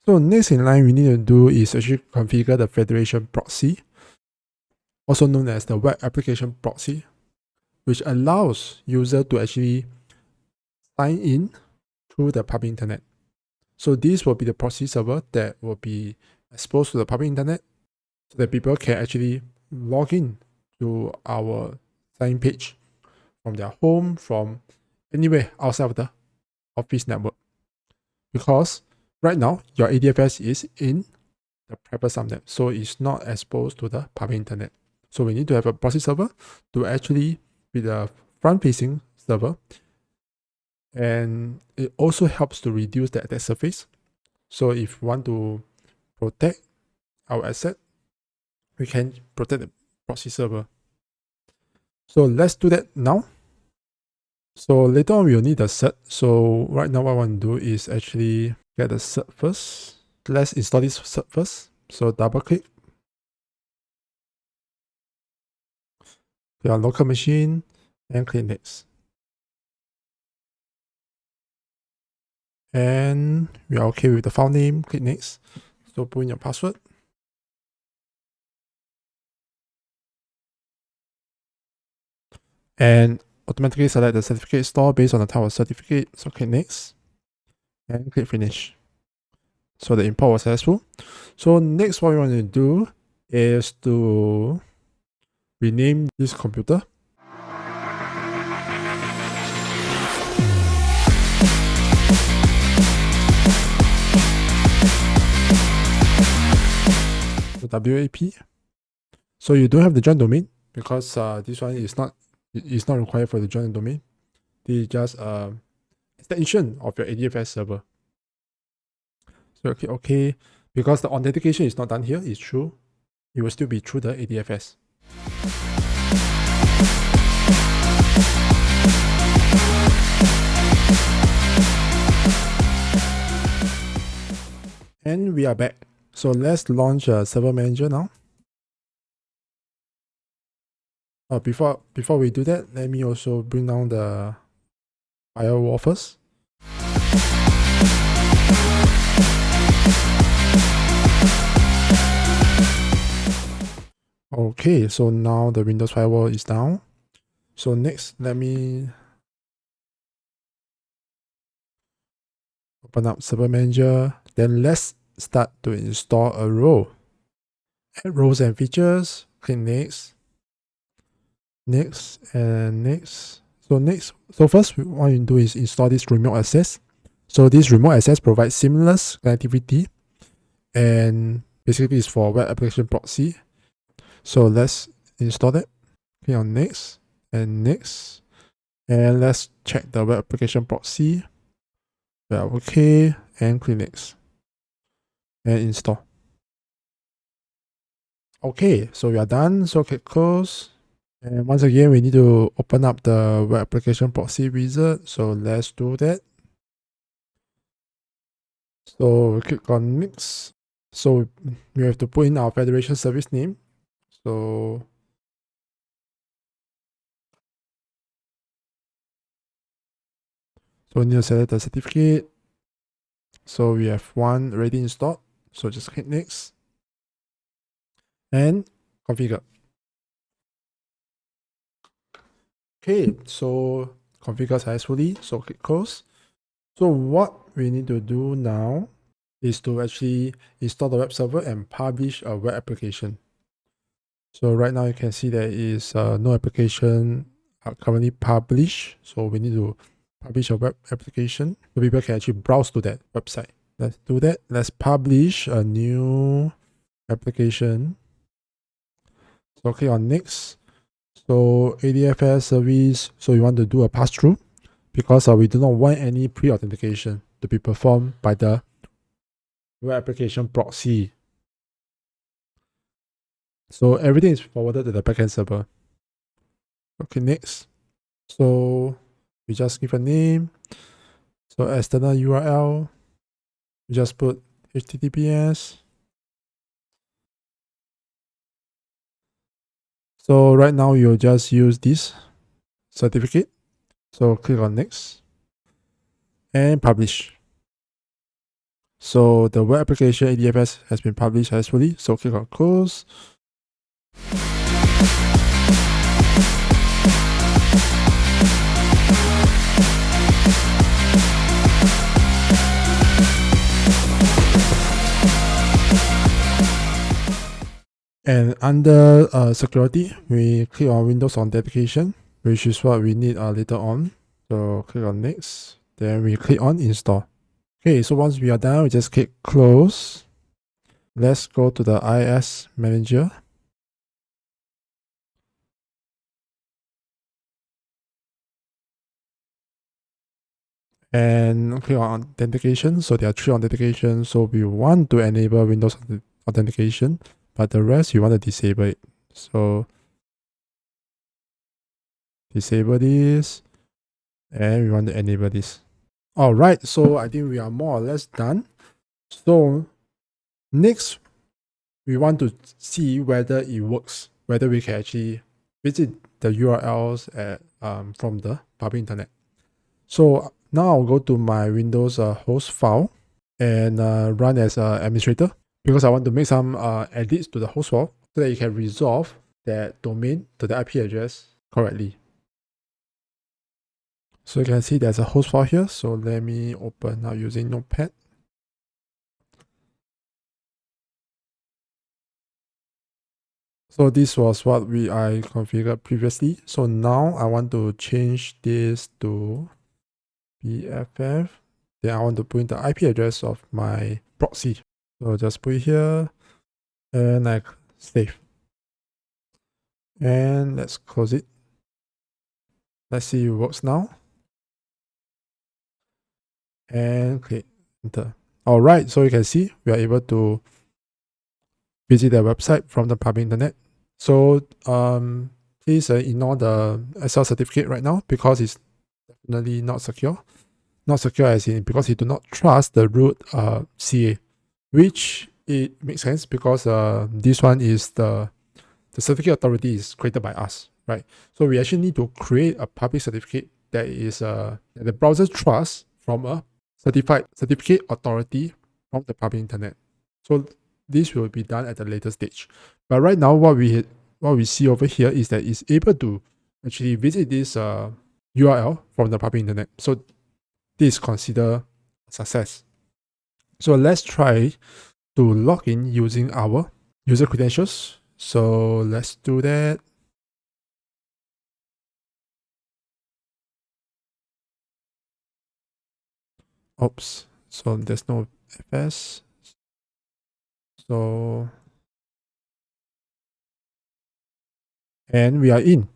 So next in line we need to do is actually configure the Federation proxy, also known as the web application proxy, which allows user to actually sign in through the public internet. So this will be the proxy server that will be exposed to the public internet so that people can actually log in to our sign page from their home, from anywhere outside of the Office network. Because right now, your ADFS is in the private subnet, so it's not exposed to the public internet. So we need to have a proxy server to actually be the front-facing server. And it also helps to reduce the attack surface. So if we want to protect our asset, we can protect the proxy server. So let's do that now. So later on, we'll need the cert. So right now, what I want to do is actually get the cert first. Let's install this cert first. So double click. Click on local machine and click next. And we are okay with the file name. Click next. So put in your password. And automatically select the certificate store based on the type of certificate. So click next and click finish. So the import was successful. So next, what we want to do is to rename this computer. So WAP. So you don't have the joint domain because this one is not required for the joint domain. This is just extension of your ADFS server. So click OK. Because the authentication is not done here, it's true. It will still be through the ADFS. And we are back. So let's launch a server manager now. Before we do that, let me also bring down the firewall first. Okay, so now the Windows firewall is down. So next, let me open up Server Manager. Then let's start to install a role. Add roles and features. Click next. Next and next. So first, what we want to do is install this remote access. So this remote access provides seamless connectivity, and basically it's for web application proxy. So let's install that. Click on next and next. And let's check the web application proxy. We are okay, and click next. And install. Okay, so we are done. So click close. And once again, we need to open up the web application proxy wizard. So let's do that. So click on next. So we have to put in our Federation service name. So we need to select the certificate. So we have one already installed. So just click next and configure. Okay, so configure successfully. So click close. So what we need to do now is to actually install the web server and publish a web application. So right now you can see there is no application currently published. So we need to publish a web application so people can actually browse to that website. Let's do that. Let's publish a new application. So click on next. So ADFS service. So you want to do a pass-through because we do not want any pre-authentication to be performed by the web application proxy. So everything is forwarded to the backend server. Okay, next. So we just give a name. So external URL, we just put HTTPS. So right now you'll just use this certificate. So click on next and publish. So the web application ADFS has been published successfully. So click on close. And under security, we click on Windows Authentication, which is what we need later on. So click on next, then we click on install. Okay, so once we are done, we just click close. Let's go to the IS manager. And click on authentication. So there are 3 authentications. So we want to enable Windows authentication, but the rest you want to disable it. So disable this, and we want to enable this. All right, so I think we are more or less done. So next, we want to see whether it works, whether we can actually visit the URLs from the public internet. So now I'll go to my Windows host file and run as an administrator, because I want to make some edits to the host file so that you can resolve that domain to the IP address correctly. So you can see there's a host file here. So let me open now using Notepad. So this was what I configured previously. So now I want to change this to BFF. Then I want to put in the IP address of my proxy. So just put it here and I save. And let's close it. Let's see if it works now. And click enter. All right, so you can see we are able to visit the website from the public internet. So please ignore the SSL certificate right now, because it's definitely not secure. Not secure as in because you do not trust the root CA, which it makes sense because this one is the certificate authority is created by us, right? So we actually need to create a public certificate that is that the browser trusts from a certified certificate authority from the public internet. So this will be done at a later stage. But right now, what we see over here is that it's able to actually visit this URL from the public internet. So this is considered a success. So let's try to log in using our user credentials. So let's do that. Oops, so there's no FS. So, and we are in.